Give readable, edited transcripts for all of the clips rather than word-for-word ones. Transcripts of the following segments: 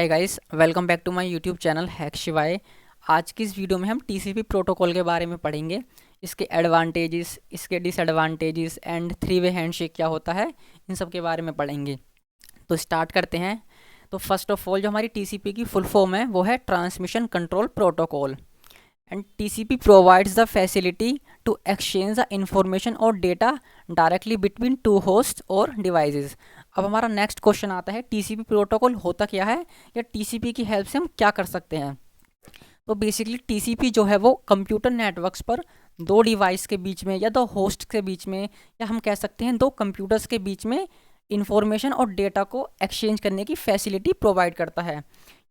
Hi guys, welcome back to my YouTube channel Hack Shivay. आज की इस वीडियो में हम टीसीपी प्रोटोकॉल के बारे में पढ़ेंगे। इसके एडवांटेजेस, इसके disadvantages and three way handshake क्या होता है, इन सब के बारे में पढ़ेंगे। तो स्टार्ट करते हैं। तो फर्स्ट ऑफ ऑल जो हमारी टीसीपी की फुल फॉर्म है वो है transmission control protocol. And TCP provides the facility to exchange the information or data directly between two hosts or devices। अब हमारा नेक्स्ट क्वेश्चन आता है, TCP प्रोटोकॉल होता क्या है या TCP की हेल्प से हम क्या कर सकते हैं। तो बेसिकली TCP जो है वो कंप्यूटर नेटवर्क्स पर दो डिवाइस के बीच में या दो होस्ट के बीच में, या हम कह सकते हैं दो कंप्यूटर्स के बीच में इंफॉर्मेशन और डेटा को एक्सचेंज करने की फैसिलिटी प्रोवाइड करता है।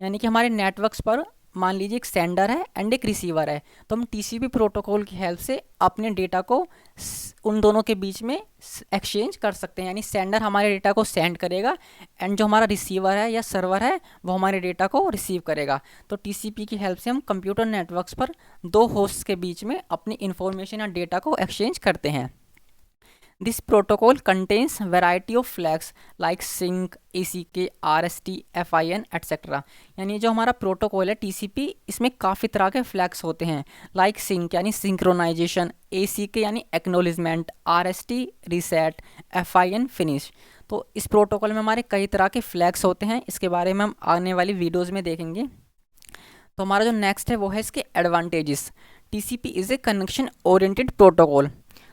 यानी कि हमारे नेटवर्क्स पर मान लीजिए एक सेंडर है एंड एक रिसीवर है, तो हम TCP प्रोटोकॉल की हेल्प से अपने डेटा को उन दोनों के बीच में एक्सचेंज कर सकते हैं। यानी सेंडर हमारे डेटा को सेंड करेगा एंड जो हमारा रिसीवर है या सर्वर है वो हमारे डेटा को रिसीव करेगा। तो TCP की हेल्प से हम कंप्यूटर नेटवर्क्स पर दो होस्ट के बीच में अपनी इंफॉर्मेशन या डेटा को एक्सचेंज करते हैं। This protocol contains variety of flags like sync, ACK, RST, FIN, etc. यानी जो हमारा प्रोटोकॉल है TCP, इसमें काफ़ी तरह के फ्लैग्स होते हैं। लाइक सिंक यानी सिंक्रोनाइजेशन, ACK यानी acknowledgement, RST reset, FIN finish. तो इस प्रोटोकॉल में हमारे कई तरह के फ्लैग्स होते हैं, इसके बारे में हम आने वाली वीडियोज़ में देखेंगे। तो हमारा जो नेक्स्ट है वो है इसके advantages. TCP is a connection oriented protocol.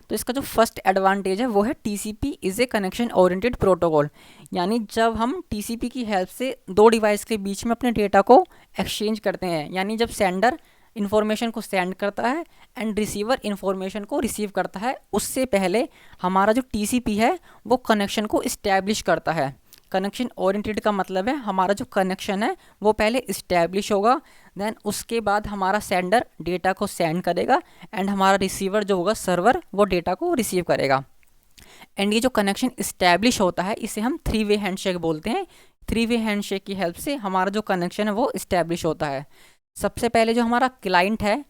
तो इसका जो फर्स्ट एडवांटेज है वो है TCP is a connection oriented protocol. यानी जब हम TCP की हेल्प से दो डिवाइस के बीच में अपने डेटा को एक्सचेंज करते हैं, यानी जब सेंडर इन्फॉर्मेशन को सेंड करता है एंड रिसीवर इन्फॉर्मेशन को रिसीव करता है, उससे पहले हमारा जो TCP है वो कनेक्शन को इस्टेब्लिश करता है। कनेक्शन ओरिएंटेड का मतलब है हमारा जो कनेक्शन है वो पहले इस्टेब्लिश होगा, देन उसके बाद हमारा सेंडर डेटा को सेंड करेगा एंड हमारा रिसीवर जो होगा सर्वर वो डेटा को रिसीव करेगा। एंड ये जो कनेक्शन इस्टेब्लिश होता है इसे हम थ्री वे हैंडशेक बोलते हैं। थ्री वे हैंडशेक की हेल्प से हमारा जो कनेक्शन है वो इस्टेब्लिश होता है। सबसे पहले जो हमारा क्लाइंट है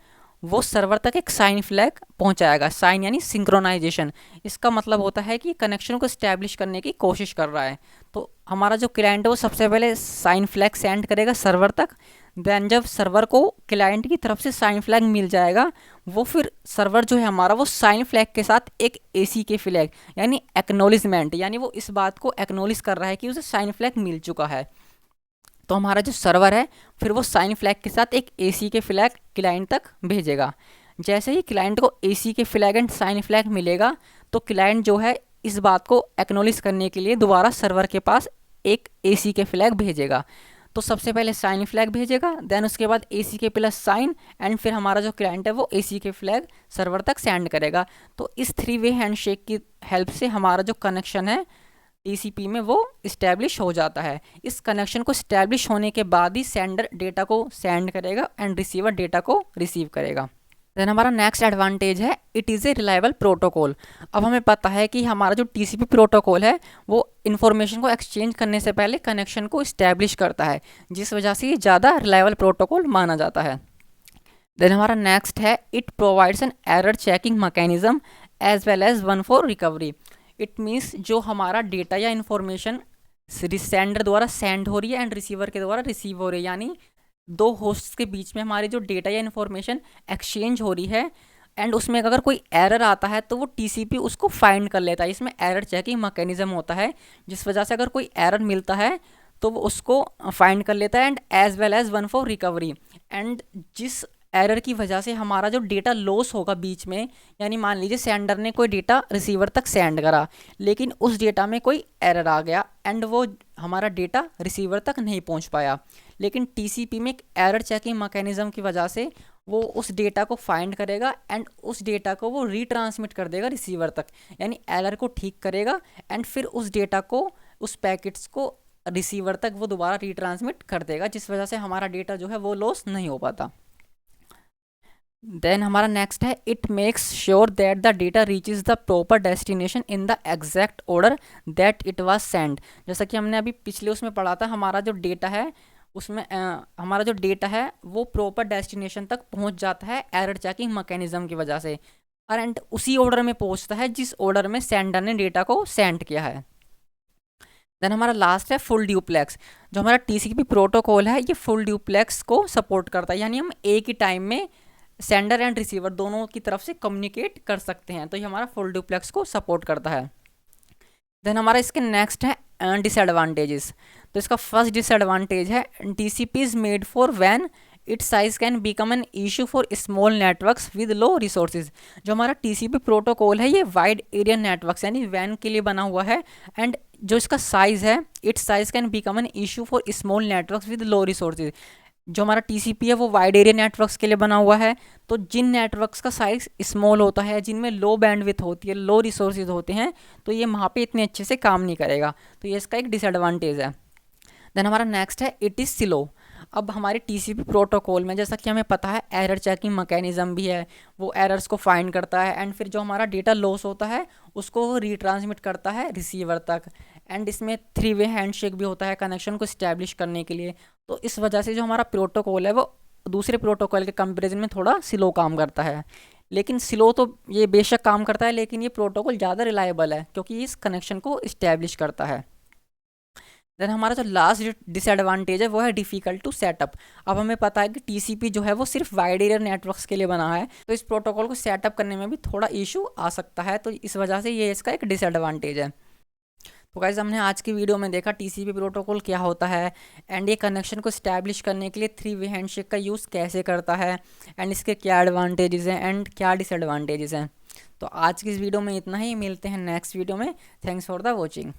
वो सर्वर तक एक साइन फ्लैग पहुंचाएगा। साइन यानी सिंक्रोनाइजेशन, इसका मतलब होता है कि कनेक्शन को इस्टेब्लिश करने की कोशिश कर रहा है। तो हमारा जो क्लाइंट है वो सबसे पहले साइन फ्लैग सेंड करेगा सर्वर तक। देन जब सर्वर को क्लाइंट की तरफ से साइन फ्लैग मिल जाएगा, वो फिर सर्वर जो है हमारा वो साइन फ्लैग के साथ एक ACK फ्लैग यानी एक्नोलिजमेंट, यानी वो इस बात को एक्नोलिज कर रहा है कि उसे साइन फ्लैग मिल चुका है। तो हमारा जो सर्वर है फिर वो साइन फ्लैग के साथ एक ACK फ्लैग क्लाइंट तक भेजेगा। जैसे ही क्लाइंट को ACK flag and sign flag मिलेगा तो क्लाइंट जो है इस बात को एक्नोलिज करने के लिए दोबारा सर्वर के पास एक ACK फ्लैग भेजेगा। तो सबसे पहले साइन फ्लैग भेजेगा, देन उसके बाद ACK प्लस साइन, एंड फिर हमारा जो क्लाइंट है वो ACK फ्लैग सर्वर तक सेंड करेगा। तो इस थ्री वे हैंडशेक की हेल्प से हमारा जो कनेक्शन है TCP में वो इस्टेब्लिश हो जाता है। इस कनेक्शन को इस्टेब्लिश होने के बाद ही सेंडर डेटा को सेंड करेगा एंड रिसीवर डेटा को रिसीव करेगा। देन हमारा नेक्स्ट एडवांटेज है it is a reliable protocol. अब हमें पता है कि हमारा जो TCP प्रोटोकॉल है वो इन्फॉर्मेशन को एक्सचेंज करने से पहले कनेक्शन को इस्टेब्लिश करता है, जिस वजह से ये ज़्यादा रिलायबल प्रोटोकॉल माना जाता है। देन हमारा नेक्स्ट है it provides an error checking mechanism as well as one for recovery. It means जो हमारा डेटा या इन्फॉर्मेशन सेंडर द्वारा सेंड हो रही है एंड रिसीवर के द्वारा रिसीव हो रही है, यानी दो होस्ट्स के बीच में हमारी जो डेटा या इन्फॉर्मेशन एक्सचेंज हो रही है एंड उसमें अगर कोई एरर आता है तो वो TCP उसको फाइंड कर लेता है। इसमें एरर चेकिंग मैकेनिज्म होता है, जिस वजह से अगर कोई एरर मिलता है तो वो उसको फाइंड कर लेता है and as well as one for recovery. And जिस एरर की वजह से हमारा जो डेटा लॉस होगा बीच में, यानी मान लीजिए सेंडर ने कोई डेटा रिसीवर तक सेंड करा लेकिन उस डेटा में कोई एरर आ गया एंड वो हमारा डेटा रिसीवर तक नहीं पहुंच पाया, लेकिन TCP में एक एरर चेकिंग मैकेनिज्म की वजह से वो उस डेटा को फाइंड करेगा एंड उस डेटा को वो रीट्रांसमिट कर देगा रिसीवर तक, यानी एरर को ठीक करेगा एंड फिर उस डेटा को, उस पैकेट्स को रिसीवर तक वो दोबारा रीट्रांसमिट कर देगा, जिस वजह से हमारा डेटा जो है वो लॉस नहीं हो पाता। देन हमारा नेक्स्ट है it makes sure that the data reaches the proper destination in the exact order that it was send. जैसा कि हमने अभी पिछले उसमें पढ़ा था, हमारा जो डेटा है उसमें हमारा जो डेटा है वो प्रॉपर डेस्टिनेशन तक पहुंच जाता है एरर चेकिंग मैकेनिज्म की वजह से, एंड उसी ऑर्डर में पहुंचता है जिस ऑर्डर में सेंडर ने डेटा को सेंड किया है। देन हमारा लास्ट है फुल ड्यूप्लेक्स। जो हमारा टीसीपी प्रोटोकॉल है ये फुल ड्यूप्लेक्स को सपोर्ट करता है, यानी हम एक ही टाइम में सेंडर एंड रिसीवर दोनों की तरफ से कम्युनिकेट कर सकते हैं, तो ये हमारा फुल ड्यूप्लेक्स को सपोर्ट करता है। देन हमारा इसके नेक्स्ट है डिसएडवांटेजेस। तो इसका फर्स्ट डिसएडवांटेज है TCP is made for when it's size can become an issue for small networks with low resources. जो हमारा टीसीपी प्रोटोकॉल है ये वाइड एरिया नेटवर्क्स यानी वैन के लिए बना हुआ है, एंड जो इसका साइज़ है it's size can become an issue for small networks with low resources. जो हमारा टीसीपी है वो वाइड एरिया नेटवर्क्स के लिए बना हुआ है, तो जिन नेटवर्क्स का साइज स्मॉल होता है, जिनमें लो बैंडविड्थ होती है, लो रिसोर्सेज होते हैं, तो ये वहाँ पे इतने अच्छे से काम नहीं करेगा, तो ये इसका एक डिसएडवांटेज है। देन हमारा नेक्स्ट है इट इज़ स्लो। अब हमारे टीसीपी प्रोटोकॉल में जैसा कि हमें पता है एरर चेकिंग मैकेनिज्म भी है, वो एरर्स को फाइंड करता है एंड फिर जो हमारा डेटा लॉस होता है उसको रिट्रांसमिट करता है रिसीवर तक, एंड इसमें 3 वे हैंडशेक भी होता है कनेक्शन को इस्टेब्लिश करने के लिए। तो इस वजह से जो हमारा प्रोटोकॉल है वो दूसरे प्रोटोकॉल के कंपेरिजन में थोड़ा स्लो काम करता है। लेकिन स्लो तो ये बेशक काम करता है, लेकिन ये प्रोटोकॉल ज़्यादा रिलायबल है क्योंकि इस कनेक्शन को इस्टेब्लिश करता है। देन हमारा जो लास्ट डिसएडवांटेज है वो है डिफ़िकल्ट टू सेटअप। अब हमें पता है कि टीसीपी जो है वो सिर्फ वाइड एरिया नेटवर्क्स के लिए बना है, तो इस प्रोटोकॉल को सेटअप करने में भी थोड़ा इशू आ सकता है, तो इस वजह से ये इसका एक डिसएडवांटेज है। तो गाइस हमने आज की वीडियो में देखा टीसीपी प्रोटोकॉल क्या होता है, एंड ये कनेक्शन को स्टैब्लिश करने के लिए 3 वे हैंडशेक का यूज़ कैसे करता है, एंड इसके क्या एडवांटेजेस हैं एंड क्या डिसएडवांटेजेस हैं। तो आज की इस वीडियो में इतना ही, मिलते हैं नेक्स्ट वीडियो में। Thanks for the watching.